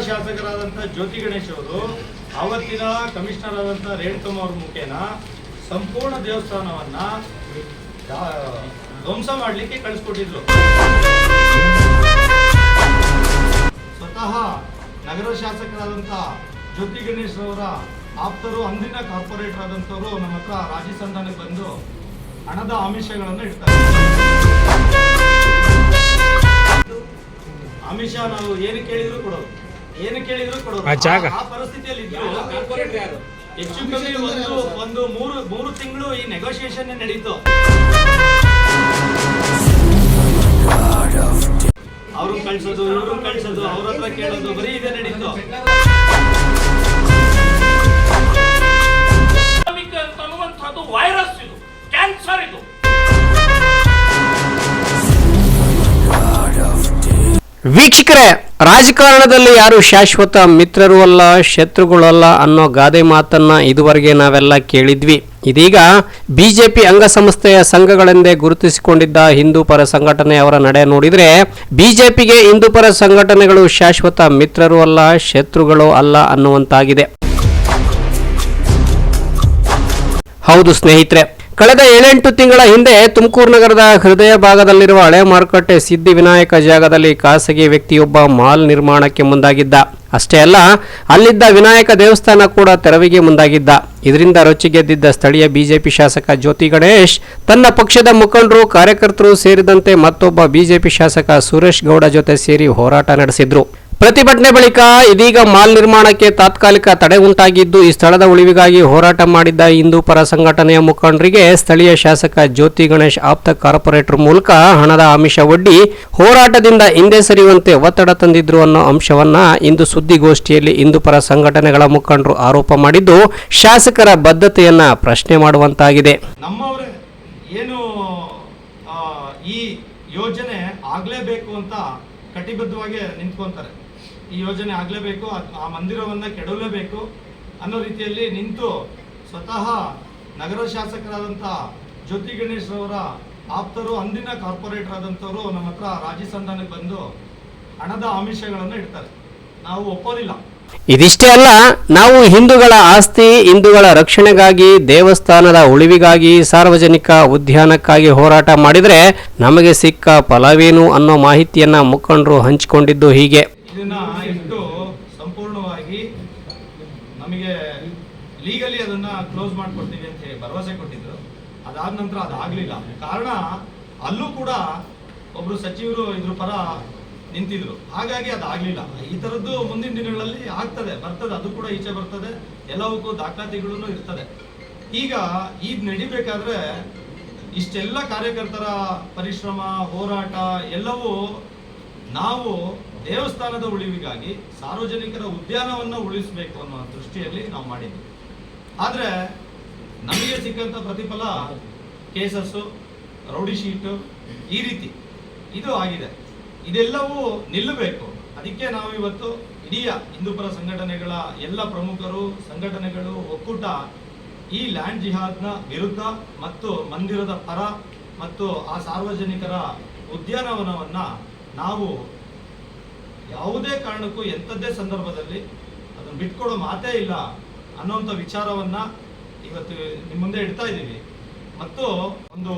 ಶಾಸಕರಾದಂಥ ಜ್ಯೋತಿ ಗಣೇಶ್ ಅವರು ಆವತ್ತಿನ ಕಮಿಷನರ್ ಆದಂಥ ರೇಣುಕಮ್ಮ ಅವ್ರ ಮುಖೇನ ಸಂಪೂರ್ಣ ದೇವಸ್ಥಾನವನ್ನ ಧ್ವಂಸ ಮಾಡಲಿಕ್ಕೆ ಕಳಿಸ್ಕೊಟ್ಟಿದ್ರು. ಸ್ವತಃ ನಗರ ಶಾಸಕರಾದಂಥ ಜ್ಯೋತಿ ಗಣೇಶ್ ಅವರ ಆಪ್ತರು, ಅಂದಿನ ಕಾರ್ಪೊರೇಟರ್ ಆದಂಥವರು ನಮ್ಮ ಹತ್ರ ರಾಜಿ ಸಂಧಾನಕ್ಕೆ ಬಂದು ಹಣದ ಆಮಿಷಗಳನ್ನು ಇಡ್ತಾರೆ. ಆಮಿಷ ನಾವು ಏನು ಕೇಳಿದ್ರು ಕೊಡೋದು, ಏನು ಕೇಳಿದ್ರು ಕೊಡೋದು. ಆ ಪರಿಸ್ಥಿತಿಯಲ್ಲಿ ಹೆಚ್ಚು ಕಮ್ಮಿ ಒಂದು ಮೂರು ತಿಂಗಳು ಈ ನೆಗೋಷಿಯೇಷನ್ ನಡೀತು. ಅವ್ರು ಕಳ್ಸೋದು, ಇವ್ರು ಕಳ್ಸೋದು, ಅವ್ರ ಹತ್ರ ಕೇಳೋದು, ಬರೀ ಇದೇ ನಡೀತು. ಅನ್ನುವಂಥದ್ದು ವೈರಸ್, ಇದು ಕ್ಯಾನ್ಸರ್. ಇದು ವೀಕ್ಷಕರೇ, ರಾಜಕಾರಣದಲ್ಲಿ ಯಾರು ಶಾಶ್ವತ ಮಿತ್ರರು ಅಲ್ಲ, ಶತ್ರುಗಳು ಅಲ್ಲ ಅನ್ನೋ ಗಾದೆ ಮಾತನ್ನ ಇದುವರೆಗೆ ನಾವೆಲ್ಲ ಕೇಳಿದ್ವಿ. ಇದೀಗ ಬಿಜೆಪಿ ಅಂಗಸಂಸ್ಥೆಯ ಸಂಘಗಳೆಂದೇ ಗುರುತಿಸಿಕೊಂಡಿದ್ದ ಹಿಂದೂ ಪರ ಸಂಘಟನೆಯವರ ನಡೆ ನೋಡಿದರೆ ಬಿಜೆಪಿಗೆ ಹಿಂದೂ ಪರ ಸಂಘಟನೆಗಳು ಶಾಶ್ವತ ಮಿತ್ರರು ಅಲ್ಲ, ಶತ್ರುಗಳು ಅಲ್ಲ ಅನ್ನುವಂತಾಗಿದೆ. ಹೌದು ಸ್ನೇಹಿತರೆ, ಕಳೆದ 7-8 ತಿಂಗಳ ಹಿಂದೆ ತುಮಕೂರು ನಗರದ ಹೃದಯ ಭಾಗದಲ್ಲಿರುವ ಹಳೆ ಮಾರುಕಟ್ಟೆ ಸಿದ್ಧಿವಿನಾಯಕ ಜಾಗದಲ್ಲಿ ಖಾಸಗಿ ವ್ಯಕ್ತಿಯೊಬ್ಬ ಮಾಲ್ ನಿರ್ಮಾಣಕ್ಕೆ ಮುಂದಾಗಿದ್ದ. ಅಷ್ಟೇ ಅಲ್ಲ, ಅಲ್ಲಿದ್ದ ವಿನಾಯಕ ದೇವಸ್ಥಾನ ಕೂಡ ತೆರವಿಗೆ ಮುಂದಾಗಿದ್ದ. ಇದರಿಂದ ರೊಚ್ಚಿಗೆದ್ದಿದ್ದ ಸ್ಥಳೀಯ ಬಿಜೆಪಿ ಶಾಸಕ ಜ್ಯೋತಿ ಗಣೇಶ್ ತನ್ನ ಪಕ್ಷದ ಮುಖಂಡರು, ಕಾರ್ಯಕರ್ತರು ಸೇರಿದಂತೆ ಮತ್ತೊಬ್ಬ ಬಿಜೆಪಿ ಶಾಸಕ ಸುರೇಶ್ ಗೌಡ ಜೊತೆ ಸೇರಿ ಹೋರಾಟ ನಡೆಸಿದ್ರು. ಪ್ರತಿಭಟನೆ ಬಳಿಕ ಇದೀಗ ಮಾಲ್ ನಿರ್ಮಾಣಕ್ಕೆ ತಾತ್ಕಾಲಿಕ ತಡೆ ಉಂಟಾಗಿದ್ದು, ಈ ಸ್ಥಳದ ಉಳಿವಿಗಾಗಿ ಹೋರಾಟ ಮಾಡಿದ್ದ ಹಿಂದೂ ಪರ ಸಂಘಟನೆಯ ಮುಖಂಡರಿಗೆ ಸ್ಥಳೀಯ ಶಾಸಕ ಜ್ಯೋತಿ ಗಣೇಶ್ ಆಪ್ತ ಕಾರ್ಪೊರೇಟರ್ ಮೂಲಕ ಹಣದ ಆಮಿಷ ಒಡ್ಡಿ ಹೋರಾಟದಿಂದ ಹಿಂದೆ ಸರಿಯುವಂತೆ ಒತ್ತಡ ತಂದಿದ್ರು ಅನ್ನೋ ಅಂಶವನ್ನ ಇಂದು ಸುದ್ದಿಗೋಷ್ಠಿಯಲ್ಲಿ ಹಿಂದೂ ಪರ ಸಂಘಟನೆಗಳ ಮುಖಂಡರು ಆರೋಪ ಮಾಡಿದ್ದು, ಶಾಸಕರ ಬದ್ಧತೆಯನ್ನ ಪ್ರಶ್ನೆ ಮಾಡುವಂತಾಗಿದೆ. ನಮ್ಮವರೇ ಏನು ಈ ಯೋಜನೆ ಆಗ್ಲೇಬೇಕು ಅಂತ ಕಟಿಬದ್ಧವಾಗಿ ನಿಂತ್ಕೊಂತಾರೆ. ಈ ಯೋಜನೆ ಆಗಲೇಬೇಕು, ಆ ಮಂದಿರವನ್ನು ಕೆಡವಲೇಬೇಕು ಅನ್ನೋ ರೀತಿಯಲ್ಲಿ ನಿಂತು ಸ್ವತಃ ನಗರ ಶಾಸಕರಾದಂಥ ಜ್ಯೋತಿ ಗಣೇಶ್ ಅವರ ಆಪ್ತರು, ಅಂದಿನ ಕಾರ್ಪೊರೇಟರ್ ಆದಂಥವರು ನಮ್ಮ ಹತ್ರ ರಾಜಿ ಸಂಧಾನಕ್ಕೆ ಬಂದು ಹಣದ ಆಮಿಷಗಳನ್ನು ಇಡ್ತಾರೆ. ನಾವು ಒಪ್ಪೋದಿಲ್ಲ. ಇದಿಷ್ಟೇ ಅಲ್ಲ, ನಾವು ಹಿಂದೂಗಳ ಆಸ್ತಿ, ಹಿಂದೂಗಳ ರಕ್ಷಣೆಗಾಗಿ, ದೇವಸ್ಥಾನದ ಉಳಿವಿಗಾಗಿ, ಸಾರ್ವಜನಿಕ ಉದ್ಯಾನಕ್ಕಾಗಿ ಹೋರಾಟ ಮಾಡಿದರೆ ನಮಗೆ ಸಿಕ್ಕ ಫಲವೇನು ಅನ್ನೋ ಮಾಹಿತಿಯನ್ನ ಮುಖಂಡರು ಹಂಚಿಕೊಂಡಿದ್ದು ಹೀಗೆ. ಇದನ್ನ ಇಟ್ಟು ಸಂಪೂರ್ಣವಾಗಿ ನಮಗೆ ಲೀಗಲಿ ಅದನ್ನ ಕ್ಲೋಸ್ ಮಾಡ್ಕೊಡ್ತೀವಿ ಅಂತ ಹೇಳಿ ಭರವಸೆ ಕೊಟ್ಟಿದ್ರು. ಅದಾದ ನಂತರ ಅದಾಗಲಿಲ್ಲ. ಕಾರಣ ಅಲ್ಲೂ ಕೂಡ ಒಬ್ರು ಸಚಿವರು ಇದ್ರ ಪರ ನಿಂತಿದ್ರು. ಹಾಗಾಗಿ ಅದಾಗಲಿಲ್ಲ. ಈ ಥರದ್ದು ಮುಂದಿನ ದಿನಗಳಲ್ಲಿ ಬರ್ತದೆ, ಅದು ಕೂಡ ಈಚೆ ಬರ್ತದೆ. ಎಲ್ಲವಕ್ಕೂ ದಾಖಲಾತಿಗಳೂ ಇರ್ತದೆ. ಈಗ ನಡಿಬೇಕಾದ್ರೆ ಇಷ್ಟೆಲ್ಲ ಕಾರ್ಯಕರ್ತರ ಪರಿಶ್ರಮ, ಹೋರಾಟ ಎಲ್ಲವೂ ನಾವು ದೇವಸ್ಥಾನದ ಉಳಿವಿಗಾಗಿ, ಸಾರ್ವಜನಿಕರ ಉದ್ಯಾನವನ್ನು ಉಳಿಸಬೇಕು ಅನ್ನೋ ದೃಷ್ಟಿಯಲ್ಲಿ ನಾವು ಮಾಡಿದ್ವಿ. ಆದರೆ ನಮಗೆ ಸಿಕ್ಕಂಥ ಪ್ರತಿಫಲ ಕೇಸಸ್ಸು, ರೌಡಿ ಶೀಟು, ಈ ರೀತಿ ಇದು ಆಗಿದೆ. ಇದೆಲ್ಲವೂ ನಿಲ್ಲಬೇಕು. ಅದಕ್ಕೆ ನಾವು ಇವತ್ತು ಇಡೀ ಹಿಂದೂಪರ ಸಂಘಟನೆಗಳ ಎಲ್ಲ ಪ್ರಮುಖರು, ಸಂಘಟನೆಗಳು ಒಕ್ಕೂಟ ಈ ಲ್ಯಾಂಡ್ ಜಿಹಾದ್ನ ವಿರುದ್ಧ ಮತ್ತು ಮಂದಿರದ ಪರ ಮತ್ತು ಆ ಸಾರ್ವಜನಿಕರ ಉದ್ಯಾನವನವನ್ನ ನಾವು ಯಾವುದೇ ಕಾರಣಕ್ಕೂ ಎಂಥದ್ದೇ ಸಂದರ್ಭದಲ್ಲಿ ಅದನ್ನು ಬಿಟ್ಕೊಡೋ ಮಾತೇ ಇಲ್ಲ ಅನ್ನೋಂಥ ವಿಚಾರವನ್ನ ಇವತ್ತು ನಿಮ್ಮ ಮುಂದೆ ಇಡ್ತಾ ಇದ್ದೀವಿ. ಮತ್ತು ಒಂದು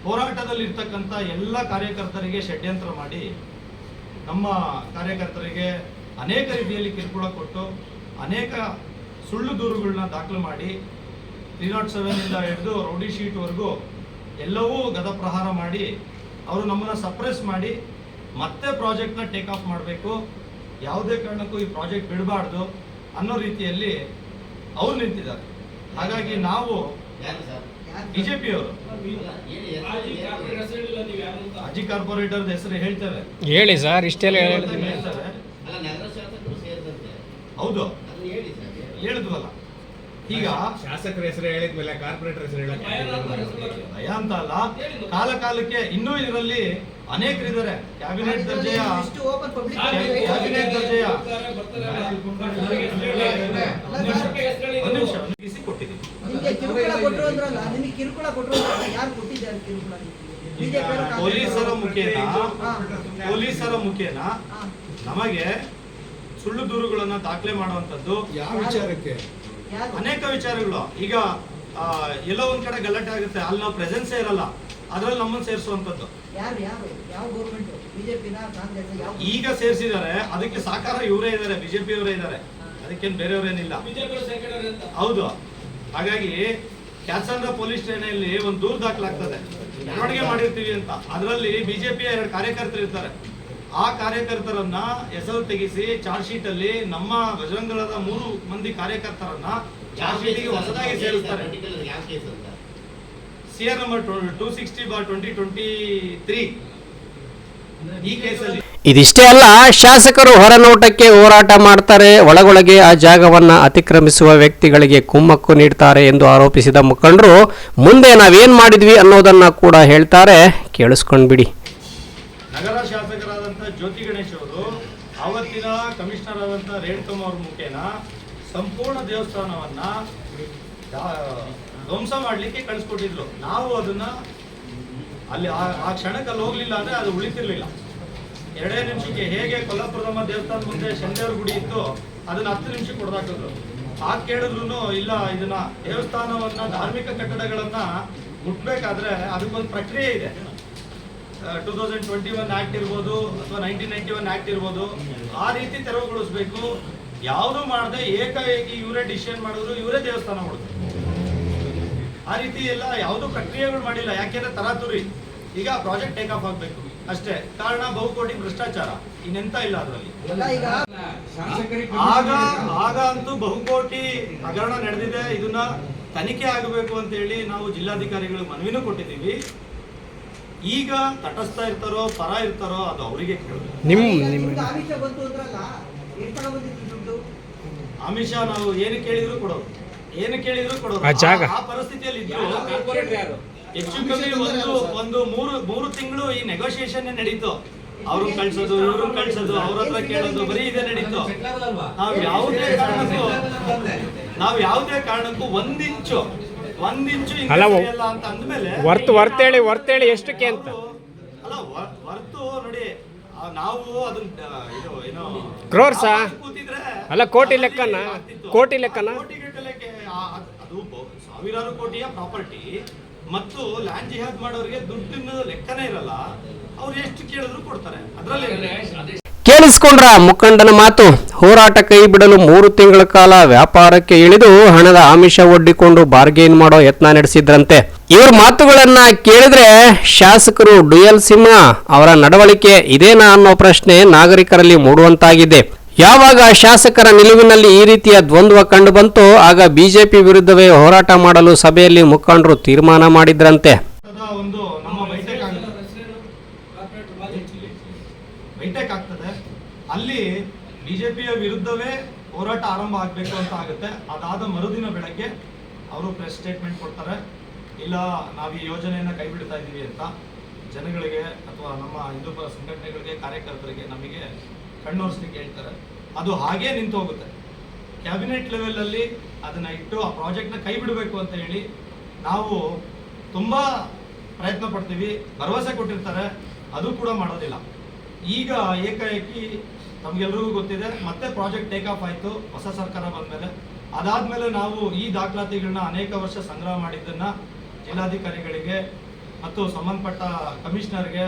ಹೋರಾಟದಲ್ಲಿ ಇರ್ತಕ್ಕಂಥ ಎಲ್ಲ ಕಾರ್ಯಕರ್ತರಿಗೆ ಷಡ್ಯಂತ್ರ ಮಾಡಿ ನಮ್ಮ ಕಾರ್ಯಕರ್ತರಿಗೆ ಅನೇಕ ರೀತಿಯಲ್ಲಿ ಕಿರುಕುಳ ಕೊಟ್ಟು, ಅನೇಕ ಸುಳ್ಳು ದೂರುಗಳನ್ನ ದಾಖಲು ಮಾಡಿ 307 ಹಿಡಿದು ರೌಡಿ ಶೀಟ್ವರೆಗೂ ಎಲ್ಲವೂ ಗದಪ್ರಹಾರ ಮಾಡಿ ಅವರು ನಮ್ಮನ್ನು ಸಪ್ರೆಸ್ ಮಾಡಿ ಮತ್ತೆ ಪ್ರಾಜೆಕ್ಟ್ನ ಟೇಕ್ ಆಫ್ ಮಾಡಬೇಕು, ಯಾವುದೇ ಕಾರಣಕ್ಕೂ ಈ ಪ್ರಾಜೆಕ್ಟ್ ಬಿಡಬಾರ್ದು ಅನ್ನೋ ರೀತಿಯಲ್ಲಿ ಅವ್ರು ನಿಂತಿದ್ದಾರೆ. ಹಾಗಾಗಿ ನಾವು ಬಿಜೆಪಿಯವರು ಅಜಿ ಕಾರ್ಪೊರೇಟರ್ ಹೆಸರು ಹೇಳ್ತೇವೆ. ಹೇಳಿ ಸರ್, ಇಷ್ಟೆಲ್ಲ ಹೇಳ್ತೇವೆ. ಹೌದು, ಹೇಳಿದ್ವಲ್ಲ. ಈಗ ಶಾಸಕರ ಹೆಸರು ಹೇಳಿದ್ಮೇಲೆ ಕಾರ್ಪೊರೇಟರ್ ಹೆಸರು ಭಯ ಅಂತ ಅಲ್ಲ, ಕಾಲಕ್ಕೆ ಇನ್ನೂ ಇದರಲ್ಲಿ ಅನೇಕರಿದ್ದಾರೆ. ಕ್ಯಾಬಿನೆಟ್ ದರ್ಜೆಯ ಪೊಲೀಸರ ಮುಖೇನ ನಮಗೆ ಸುಳ್ಳು ದೂರುಗಳನ್ನ ದಾಖಲೆ ಮಾಡುವಂತದ್ದು. ಯಾವ ವಿಚಾರಕ್ಕೆ? ಅನೇಕ ವಿಚಾರಗಳು. ಈಗ ಎಲ್ಲೋ ಒಂದ್ ಕಡೆ ಗಲಾಟೆ ಆಗುತ್ತೆ, ಅಲ್ಲಿ ನಾವು ಪ್ರೆಸೆನ್ಸೇ ಇರಲ್ಲ, ಅದ್ರಲ್ಲಿ ನಮ್ಮನ್ನು ಸೇರಿಸುವಂತದ್ದು. ಈಗ ಸೇರಿಸಿದ್ದಾರೆ, ಅದಕ್ಕೆ ಸಾಕಾರ ಇವರೇ ಇದ್ದಾರೆ, ಬಿಜೆಪಿ ಅವರೇ ಇದ್ದಾರೆ, ಅದಕ್ಕೇನು ಬೇರೆಯವರೇನಿಲ್ಲ. ಹೌದು. ಹಾಗಾಗಿ ಕ್ಯಾತ್ಸಂದ್ರ ಪೊಲೀಸ್ ಠಾಣೆಯಲ್ಲಿ ಒಂದು ದೂರು ದಾಖಲಾಗ್ತದೆ, ಮೆರವಣಿಗೆ ಮಾಡಿರ್ತೀವಿ ಅಂತ. ಅದರಲ್ಲಿ ಬಿಜೆಪಿಯ 2 ಕಾರ್ಯಕರ್ತರು ಇರ್ತಾರೆ. ಆ ಕಾರ್ಯಕರ್ತರನ್ನ ಹೆಸರು ತೆಗಿಸಿ ಚಾರ್ಜ್ ಶೀಟ್ ಅಲ್ಲಿ ನಮ್ಮ ಬಜರಂಗದಳದ 3 ಮಂದಿ ಕಾರ್ಯಕರ್ತರನ್ನ ಚಾರ್ಜ್ ಶೀಟ್ಗೆ ಹೊಸದಾಗಿ ಸೇರಿಸ್ತಾರೆ. ಸಿಆರ್ ನಂಬರ್ 260/2023 ಈ ಕೇಸಲ್ಲಿ. ಇದಿಷ್ಟೇ ಅಲ್ಲ, ಶಾಸಕರು ಹೊರನೋಟಕ್ಕೆ ಹೋರಾಟ ಮಾಡ್ತಾರೆ, ಒಳಗೊಳಗೆ ಆ ಜಾಗವನ್ನ ಅತಿಕ್ರಮಿಸುವ ವ್ಯಕ್ತಿಗಳಿಗೆ ಕುಮ್ಮಕ್ಕು ನೀಡ್ತಾರೆ ಎಂದು ಆರೋಪಿಸಿದ ಮುಖಂಡರು ಮುಂದೆ ನಾವೇನ್ ಮಾಡಿದ್ವಿ ಅನ್ನೋದನ್ನ ಕೂಡ ಹೇಳ್ತಾರೆ. ಕೇಳಿಸ್ಕೊಂಡ್ಬಿಡಿ. ನಗರ ಶಾಸಕರಾದಂಥ ಜ್ಯೋತಿ ಗಣೇಶ್ ಅವರು ಆವತ್ತಿನ ಕಮಿಷನರ್ ಆದಂಥ ರೇಣುಕಮ್ಮ ಅವ್ರ ಮುಖೇನ ಸಂಪೂರ್ಣ ದೇವಸ್ಥಾನವನ್ನ ಧ್ವಂಸ ಮಾಡಲಿಕ್ಕೆ ಕಳಿಸ್ಕೊಟ್ಟಿದ್ರು. ನಾವು ಅದನ್ನ ಅಲ್ಲಿ ಆ ಕ್ಷಣಕ್ಕಲ್ಲಿ ಹೋಗ್ಲಿಲ್ಲ ಅಂದ್ರೆ ಅದು ಉಳಿತಿರ್ಲಿಲ್ಲ. 2 ನಿಮಿಷಕ್ಕೆ ಹೇಗೆ ಕೊಲ್ಲಾಪುರದಮ್ಮ ದೇವಸ್ಥಾನ ಮುಂದೆ ಶನಿದೇವ್ರ ಗುಡಿ ಇತ್ತು, ಅದನ್ನ 10 ನಿಮಿಷಕ್ಕೆ ಹೊಡೆದಾಕಿದ್ರು. ಆ ಕೇಳಿದ್ರು ಇಲ್ಲ, ಇದನ್ನ ದೇವಸ್ಥಾನವನ್ನ ಧಾರ್ಮಿಕ ಕಟ್ಟಡಗಳನ್ನ ಮುಟ್ಬೇಕಾದ್ರೆ ಅದಕ್ಕೊಂದು ಪ್ರಕ್ರಿಯೆ ಇದೆ. 2021 ಆಕ್ಟ್ ಇರ್ಬೋದು ಅಥವಾ 1991 ಆಕ್ಟ್ ಇರ್ಬೋದು, ಆ ರೀತಿ ತೆರವುಗೊಳಿಸ್ಬೇಕು. ಯಾವುದು ಮಾಡದೆ ಏಕಾಏಕಿ ಇವರೇ ಡಿಸಿಷನ್ ಮಾಡಿದ್ರು, ಇವರೇ ದೇವಸ್ಥಾನ ಮಾಡಿದ್ರು. ಆ ರೀತಿ ಎಲ್ಲ ಯಾವುದು ಪ್ರಕ್ರಿಯೆಗಳು ಮಾಡಿಲ್ಲ. ಯಾಕೆಂದ್ರೆ ತರಾತುರಿ. ಈಗ ಪ್ರಾಜೆಕ್ಟ್ ಟೇಕ್ ಆಫ್ ಆಗ್ಬೇಕು ಅಷ್ಟೇ. ಕಾರಣ ಬಹುಕೋಟಿ ಭ್ರಷ್ಟಾಚಾರ, ಇನ್ನೆಂತ ಇಲ್ಲ ಅದರಲ್ಲಿ. ಆಗ ಅಂತೂ ಬಹುಕೋಟಿ ಹಗರಣ ನಡೆದಿದೆ, ಇದನ್ನ ತನಿಖೆ ಆಗಬೇಕು ಅಂತ ಹೇಳಿ ನಾವು ಜಿಲ್ಲಾಧಿಕಾರಿಗಳಿಗೆ ಮನವಿನೂ ಕೊಟ್ಟಿದ್ದೀವಿ. ಈಗ ತಟಸ್ಥ ಇರ್ತಾರೋ ಪರ ಇರ್ತಾರೋ ಅದು ಅವರಿಗೆ ಕೇಳಬೇಕು. ಆಮಿಷ ನಾವು ಏನು ಕೇಳಿದ್ರು ಕೊಡೋದು, ಆ ಪರಿಸ್ಥಿತಿಯಲ್ಲಿ ಇದ್ರು. ಹೆಚ್ಚು ಕಮ್ಮಿ ಒಂದು 3 ತಿಂಗಳು ಈ ನೆಗೋಷಿಯೇಷನ್ ನಡೀತು. ಅವ್ರನ್ನ ಕಳ್ಸೋದು, ಇವ್ರನ್ನ ಕಳ್ಸೋದು, ಅವ್ರ ಹತ್ರ ಕೇಳೋದು, ಬರೀ ಇದೇ ನಡೀತು. ನಾವು ಯಾವುದೇ ಕಾರಣಕ್ಕೂ ಒಂದಿಂಚು ಅಲ್ಲ ಅಂತ ಅಂದ್ಮೇಲೆ ವರ್ತೇಳಿ ಎಷ್ಟಕ್ಕೆ ಅಂತ ಅಲ್ಲ, ವರ್ತು ನೋಡಿ, ನಾವು ಅದನ್ನ ಇದು ಏನೋ ಕ್ರೋರ್ಸಾ ಕೂತಿದ್ರೆ ಅಲ್ಲ, ಕೋಟಿ ಲೆಕ್ಕನ ಅದು ಸಾವಿರಾರು ಕೋಟಿಯ ಪ್ರಾಪರ್ಟಿ ಮತ್ತು ಲ್ಯಾಂಡ್ ಜಿಹಾದ್ ಮಾಡೋರಿಗೆ ದುಡ್ಡಿನ ಲೆಕ್ಕನೇ ಇರಲ್ಲ. ಅವ್ರು ಎಷ್ಟು ಕೇಳಿದ್ರು ಕೊಡ್ತಾರೆ. ಅದರಲ್ಲಿ ಕೇಳಿಸ್ಕೊಂಡ್ರ ಮುಖಂಡನ ಮಾತು. ಹೋರಾಟ ಕೈ ಬಿಡಲು 3 ತಿಂಗಳ ಕಾಲ ವ್ಯಾಪಾರಕ್ಕೆ ಇಳಿದು ಹಣದ ಆಮಿಷ ಒಡ್ಡಿಕೊಂಡು ಬಾರ್ಗೇನ್ ಮಾಡೋ ಯತ್ನ ನಡೆಸಿದ್ರಂತೆ. ಇವ್ರ ಮಾತುಗಳನ್ನ ಕೇಳಿದ್ರೆ ಶಾಸಕರು ಡುಯಲ್ ಸಿಂಹ ಅವರ ನಡವಳಿಕೆ ಇದೇನಾ ಅನ್ನೋ ಪ್ರಶ್ನೆ ನಾಗರಿಕರಲ್ಲಿ ಮೂಡುವಂತಾಗಿದೆ. ಯಾವಾಗ ಶಾಸಕರ ನಿಲುವಿನಲ್ಲಿ ಈ ರೀತಿಯ ದ್ವಂದ್ವ ಕಂಡು ಬಂತೋ ಆಗ ಬಿಜೆಪಿ ವಿರುದ್ಧವೇ ಹೋರಾಟ ಮಾಡಲು ಸಭೆಯಲ್ಲಿ ಮುಖಂಡರು ತೀರ್ಮಾನ ಮಾಡಿದ್ರಂತೆ. ಒಂದು ನಮ್ಮ ಬೈಟೆಕ್ ಆಗ್ತದೆ, ಅಲ್ಲಿ ಬಿಜೆಪಿಯ ವಿರುದ್ಧವೇ ಹೋರಾಟ ಆರಂಭ ಆಗಬೇಕು ಅಂತ ಆಗುತ್ತೆ. ಅದಾದ ಮರುದಿನ ಬೆಳಗ್ಗೆ ಅವರು ಪ್ರೆಸ್ ಸ್ಟೇಟ್ಮೆಂಟ್ ಕೊಡ್ತಾರೆ, ಇಲ್ಲ ನಾವು ಈ ಯೋಜನೆಯನ್ನ ಕೈ ಬಿಡ್ತಾ ಇದ್ದೀವಿ ಅಂತ ಜನಗಳಿಗೆ ಅಥವಾ ನಮ್ಮ ಹಿಂದೂ ಪರ ಸಂಘಟನೆಗಳಿಗೆ, ಕಾರ್ಯಕರ್ತರಿಗೆ, ನಮಗೆ ಕಣ್ಣೋರ್ಸ್ಲಿಕ್ಕೆ ಹೇಳ್ತಾರೆ. ಅದು ಹಾಗೇ ನಿಂತು ಹೋಗುತ್ತೆ. ಕ್ಯಾಬಿನೆಟ್ ಲೆವೆಲ್ ಅಲ್ಲಿ ಅದನ್ನ ಇಟ್ಟು ಆ ಪ್ರಾಜೆಕ್ಟ್ನ ಕೈ ಬಿಡಬೇಕು ಅಂತ ಹೇಳಿ ನಾವು ತುಂಬಾ ಪ್ರಯತ್ನ ಪಡ್ತೀವಿ. ಭರವಸೆ ಕೊಟ್ಟಿರ್ತಾರೆ, ಅದು ಕೂಡ ಮಾಡೋದಿಲ್ಲ. ಈಗ ಏಕಾಏಕಿ ತಮ್ಗೆಲ್ರಿಗೂ ಗೊತ್ತಿದೆ, ಮತ್ತೆ ಪ್ರಾಜೆಕ್ಟ್ ಟೇಕ್ ಆಫ್ ಆಯ್ತು ಹೊಸ ಸರ್ಕಾರ ಬಂದ್ಮೇಲೆ. ಅದಾದ್ಮೇಲೆ ನಾವು ಈ ದಾಖಲಾತಿಗಳನ್ನ ಅನೇಕ ವರ್ಷ ಸಂಗ್ರಹ ಮಾಡಿದ್ದನ್ನ ಜಿಲ್ಲಾಧಿಕಾರಿಗಳಿಗೆ ಮತ್ತು ಸಂಬಂಧಪಟ್ಟ ಕಮಿಷನರ್ಗೆ,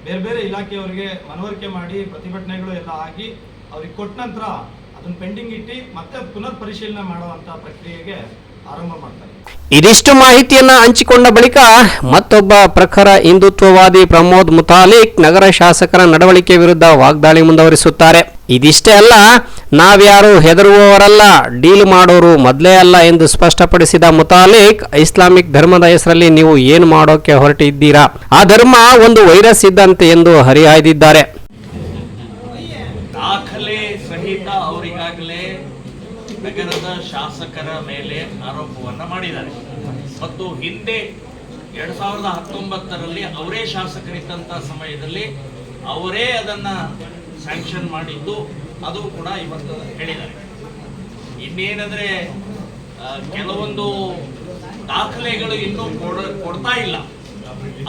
ಬೇರೆ ಬೇರೆ ಇಲಾಖೆಯವರಿಗೆ ಮನವರಿಕೆ ಮಾಡಿ ಪ್ರತಿಭಟನೆಗಳು ಎಲ್ಲ ಆಗಿ ಅವ್ರಿಗೆ ಕೊಟ್ಟ ನಂತರ ಅದನ್ನ ಪೆಂಡಿಂಗ್ ಇಟ್ಟು ಮತ್ತೆ ಪುನರ್ ಪರಿಶೀಲನೆ ಮಾಡುವಂತ ಪ್ರಕ್ರಿಯೆಗೆ ಆರಂಭ ಮಾಡ್ತಾರೆ. ಇದಿಷ್ಟು ಮಾಹಿತಿಯನ್ನ ಹಂಚಿಕೊಂಡ ಬಳಿಕ ಮತ್ತೊಬ್ಬ ಪ್ರಖರ ಹಿಂದುತ್ವವಾದಿ ಪ್ರಮೋದ್ ಮುತಾಲಿಕ್ ನಗರ ಶಾಸಕರ ನಡವಳಿಕೆ ವಿರುದ್ಧ ವಾಗ್ದಾಳಿ ಮುಂದುವರಿಸುತ್ತಾರೆ. ಇದಿಷ್ಟೇ ಅಲ್ಲ, ನಾವ್ಯಾರು ಹೆದರುವವರಲ್ಲ, ಡೀಲ್ ಮಾಡೋರು ಮೊದಲೇ ಅಲ್ಲ ಎಂದು ಸ್ಪಷ್ಟಪಡಿಸಿದ ಮುತಾಲಿಕ್, ಇಸ್ಲಾಮಿಕ್ ಧರ್ಮದ ಹೆಸರಲ್ಲಿ ನೀವು ಏನು ಮಾಡೋಕೆ ಹೊರಟಿದ್ದೀರಾ? ಆ ಧರ್ಮ ಒಂದು ವೈರಸ್ ಇದ್ದಂತೆ ಎಂದು ಹರಿಹಾಯ್ದಿದ್ದಾರೆ. ದಾಖಲೆ ಸಹಿತ ಅವರಿಗಾಗಲೇ ನಗರದ ಶಾಸಕರ ಮೇಲೆ ಆರೋಪವನ್ನ ಮಾಡಿದ್ದಾರೆ. ಮತ್ತು ಹಿಂದೆ 2019ರಲ್ಲಿ ಅವರೇ ಶಾಸಕರಿದ್ದಂಥ ಸಮಯದಲ್ಲಿ ಅವರೇ ಅದನ್ನ ಸ್ಯಾಂಕ್ಷನ್ ಮಾಡಿದ್ದು, ಅದು ಕೂಡ ಇವತ್ತು ಹೇಳಿದ್ದಾರೆ. ಇನ್ನೇನಂದ್ರೆ ಕೆಲವೊಂದು ದಾಖಲೆಗಳು ಇನ್ನೂ ಕೊಡ್ತಾ ಇಲ್ಲ,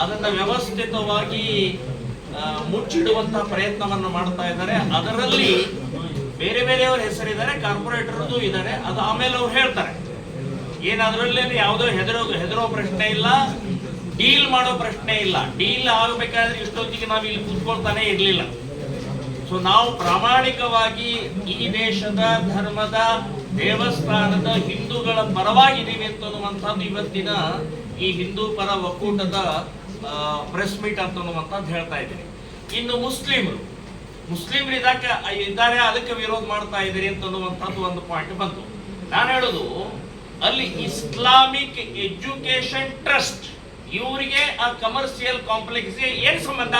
ಅದನ್ನ ವ್ಯವಸ್ಥಿತವಾಗಿ ಮುಚ್ಚಿಡುವಂತ ಪ್ರಯತ್ನವನ್ನು ಮಾಡ್ತಾ ಇದ್ದಾರೆ. ಅದರಲ್ಲಿ ಬೇರೆ ಬೇರೆಯವ್ರ ಹೆಸರಿದ್ದಾರೆ, ಕಾರ್ಪೊರೇಟರ್ದು ಇದ್ದಾರೆ. ಅದು ಆಮೇಲೆ ಅವ್ರು ಹೇಳ್ತಾರೆ. ಏನಾದ್ರಲ್ಲಿ ಯಾವುದೋ ಹೆದರೋ ಪ್ರಶ್ನೆ ಇಲ್ಲ, ಡೀಲ್ ಮಾಡೋ ಪ್ರಶ್ನೆ ಇಲ್ಲ. ಡೀಲ್ ಆಗಬೇಕಾದ್ರೆ ಇಷ್ಟೊತ್ತಿಗೆ ನಾವು ಇಲ್ಲಿ ಕೂತ್ಕೊಳ್ತಾನೆ ಇರಲಿಲ್ಲ. ಸೊ ನಾವು ಪ್ರಾಮಾಣಿಕವಾಗಿ ಈ ದೇಶದ ಧರ್ಮದ ದೇವಸ್ಥಾನದ ಹಿಂದೂಗಳ ಪರವಾಗಿದ್ದೀವಿ ಅಂತನ್ನುವಂಥದ್ದು ಇವತ್ತಿನ ಈ ಹಿಂದೂ ಪರ ಒಕ್ಕೂಟದ ಪ್ರೆಸ್ ಮೀಟ್ ಅಂತನ್ನುವಂಥದ್ದು ಹೇಳ್ತಾ ಇದ್ದೀನಿ. ಇನ್ನು ಮುಸ್ಲಿಮ್ರು ಇದ್ದಾರೆ, ಅದಕ್ಕೆ ವಿರೋಧ ಮಾಡ್ತಾ ಇದ್ದೀರಿ ಅಂತನ್ನುವಂಥದ್ದು ಒಂದು ಪಾಯಿಂಟ್ ಬಂತು. ನಾನು ಹೇಳೋದು, ಅಲ್ಲಿ ಇಸ್ಲಾಮಿಕ್ ಎಜುಕೇಶನ್ ಟ್ರಸ್ಟ್ ಇವರಿಗೆ ಆ ಕಮರ್ಷಿಯಲ್ ಕಾಂಪ್ಲೆಕ್ಸ್ಗೆ ಏನ್ ಸಂಬಂಧ?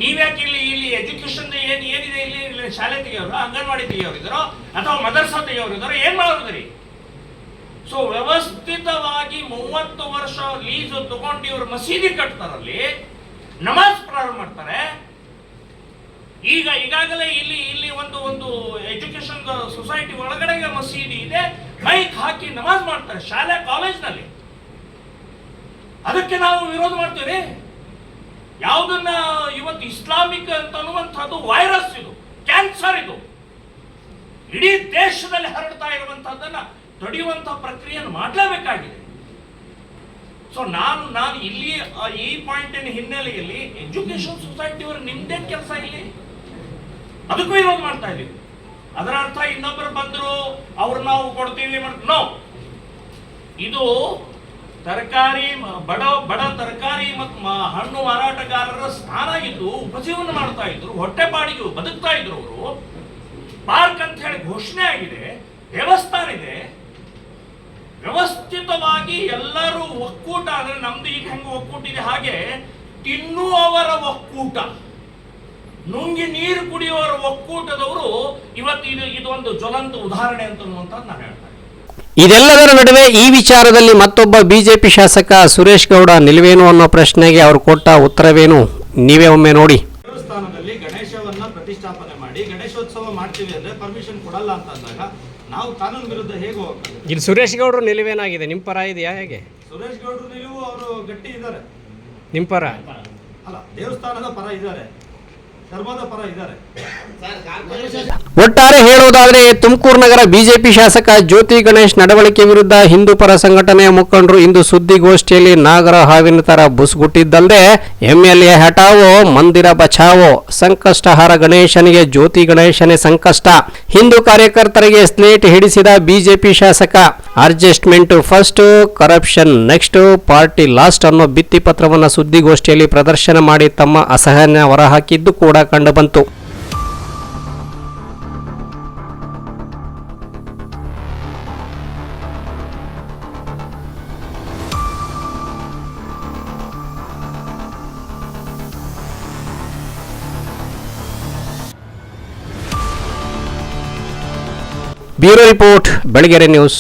ನೀವ್ಯಾಕೆ ಇಲ್ಲಿ ಎಜುಕೇಶನ್ ಏನಿದೆ ಇಲ್ಲಿ ಶಾಲೆ ತೆಗೆಯೋರು, ಅಂಗನವಾಡಿ ತೆಗೆಯೋರಿದ್ದಾರೋ ಅಥವಾ ಮದರ್ಸಾ ತೆಗೆಯೋರಿದ್ದಾರೋ ಏನ್ ಮಾಡೋದ್ರಿ? ಸೊ ವ್ಯವಸ್ಥಿತವಾಗಿ 30 ವರ್ಷ ಲೀಸ್ ತಗೊಂಡು ಇವರು ಮಸೀದಿ ಕಟ್ತಾರಲ್ಲಿ, ನಮಾಜ್ ಪ್ರಾರಂಭ ಮಾಡ್ತಾರೆ. ಈಗಾಗಲೇ ಇಲ್ಲಿ ಒಂದು ಎಜುಕೇಶನ್ ಸೊಸೈಟಿ ಒಳಗಡೆ ಮಸೀದಿ ಇದೆ, ಮೈಕ್ ಹಾಕಿ ನಮಾಜ್ ಮಾಡ್ತಾರೆ ಶಾಲೆ ಕಾಲೇಜ್ನಲ್ಲಿ. ಅದಕ್ಕೆ ನಾವು ವಿರೋಧ ಮಾಡ್ತೇವೆ. ಯಾವುದನ್ನ ಇವತ್ತು ಇಸ್ಲಾಮಿಕ್ ಅಂತ ಅನ್ನುವಂಥದ್ದು ವೈರಸ್, ಇದು ಕ್ಯಾನ್ಸರ್, ಇದು ಇಡೀ ದೇಶದಲ್ಲಿ ಹರಡ್ತಾ ಇರುವಂತಹದ್ದನ್ನ ತಡೆಯುವಂತಹ ಪ್ರಕ್ರಿಯೆಯನ್ನು ಮಾಡಲೇಬೇಕಾಗಿದೆ. ಸೊ ನಾನು ಇಲ್ಲಿ ಈ ಪಾಯಿಂಟಿನ ಹಿನ್ನೆಲೆಯಲ್ಲಿ ಎಜುಕೇಶನ್ ಸೊಸೈಟಿ ಅವರು ನಿಮ್ದೇನ್ ಕೆಲಸ ಇಲ್ಲಿ, ಅದಕ್ಕೂ ವಿರೋಧ ಮಾಡ್ತಾ ಇದೀವಿ. ಅದರ ಅರ್ಥ ಇನ್ನೊಬ್ಬರು ಬಂದ್ರು ಅವ್ರು ನಾವು ಕೊಡ್ತೀವಿ ನೋ. ಇದು ತರಕಾರಿ ಬಡ ತರಕಾರಿ ಮತ್ತು ಹಣ್ಣು ಮಾರಾಟಗಾರರ ಸ್ಥಾನ ಇದ್ದು ಉಪಜೀವನ ಮಾಡ್ತಾ ಇದ್ರು, ಹೊಟ್ಟೆಪಾಡಿಗೆ ಬದುಕ್ತಾ ಇದ್ರು ಅವರು. ಪಾರ್ಕ್ ಅಂತ ಹೇಳಿ ಘೋಷಣೆ ಆಗಿದೆ, ದೇವಸ್ಥಾನ ಇದೆ, ವ್ಯವಸ್ಥಿತವಾಗಿ ಎಲ್ಲರೂ ಒಕ್ಕೂಟ. ಅಂದ್ರೆ ನಮ್ದು ಈಗ ಹೆಂಗ ಒಕ್ಕೂಟ ಇದೆ ಹಾಗೆ ತಿನ್ನುವವರ ಒಕ್ಕೂಟ, ನುಂಗಿ ನೀರು ಕುಡಿಯುವವರ ಒಕ್ಕೂಟದವರು ಇವತ್ತು ಇದು ಒಂದು ಜ್ವಲಂತ ಉದಾಹರಣೆ ಅಂತ ನಾನು ಹೇಳ್ತೇನೆ. ಇದೆಲ್ಲದರ ನಡುವೆ ಈ ವಿಚಾರದಲ್ಲಿ ಮತ್ತೊಬ್ಬ ಬಿಜೆಪಿ ಶಾಸಕ ಸುರೇಶ್ ಗೌಡ ನಿಲುವೇನು ಅನ್ನೋ ಪ್ರಶ್ನೆಗೆ ಅವರು ಕೊಟ್ಟ ಉತ್ತರವೇನು ನೀವೇ ಒಮ್ಮೆ ನೋಡಿ. ದೇವಸ್ಥಾನದಲ್ಲಿ ಗಣೇಶವನ್ನ ಪ್ರತಿಷ್ಠಾಪನೆ ಮಾಡಿ ಗಣೇಶೋತ್ಸವ ಮಾಡ್ತೀವಿ ಅಂದ್ರೆ ಪರ್ಮಿಷನ್ ಕೊಡಲ್ಲ ಅಂತ ಅಂದಾಗ ನಾವು ಕಾನೂನು ವಿರುದ್ಧ ಹೇಗೆ ಹೋಗ್ತೀವಿ? ಇಲ್ಲಿ ಸುರೇಶ್ ಗೌಡರು ನಿಲುವೇನಾಗಿದೆ? ನಿಮ್ಮ ಪರ ಇದೆಯಾ? ಹೇಗೆ ಸುರೇಶ್ ಗೌಡರು ನಿಲುವು ಅವರು ಗಟ್ಟಿ ಇದ್ದಾರೆ. ನಿಮ್ಮ ಪರ ಅಲ್ಲ, ದೇವಸ್ಥಾನದ ಪರ ಇದ್ದಾರೆ, ಧರ್ಮದ ಪರ ಇದ್ದಾರೆ. ಒಟ್ಟಾರೆ ಹೇಳುವುದಾದರೆ ತುಮಕೂರು ನಗರ ಬಿಜೆಪಿ ಶಾಸಕ ಜ್ಯೋತಿ ಗಣೇಶ್ ನಡವಳಿಕೆ ವಿರುದ್ಧ ಹಿಂದೂ ಪರ ಸಂಘಟನೆಯ ಮುಖಂಡರು ಇಂದು ಸುದ್ದಿಗೋಷ್ಠಿಯಲ್ಲಿ ನಾಗರ ಹಾವಿನ ತರ ಬುಸ್ಗುಟ್ಟಿದ್ದಲ್ಲದೆ ಎಂಎಲ್ಎ ಹಟಾವೋ ಮಂದಿರ ಬಚಾವೋ, ಸಂಕಷ್ಟಹಾರ ಗಣೇಶನಿಗೆ ಜ್ಯೋತಿ ಗಣೇಶನೇ ಸಂಕಷ್ಟ, ಹಿಂದೂ ಕಾರ್ಯಕರ್ತರಿಗೆ ಸ್ಲೇಟ್ ಹಿಡಿಸಿದ ಬಿಜೆಪಿ ಶಾಸಕ, adjustment first corruption next party last ಅನ್ನೋ ಭಿತ್ತಿ ಪತ್ರವನ್ನು ಸುದ್ದಿಗೋಷ್ಠಿಯಲ್ಲಿ ಪ್ರದರ್ಶನ ಮಾಡಿ ತಮ್ಮ ಅಸಹನೆ ಹೊರಹಾಕಿದ್ದು ಕೂಡ ಕಂಡುಬಂತು. Bureau report, Belagere news.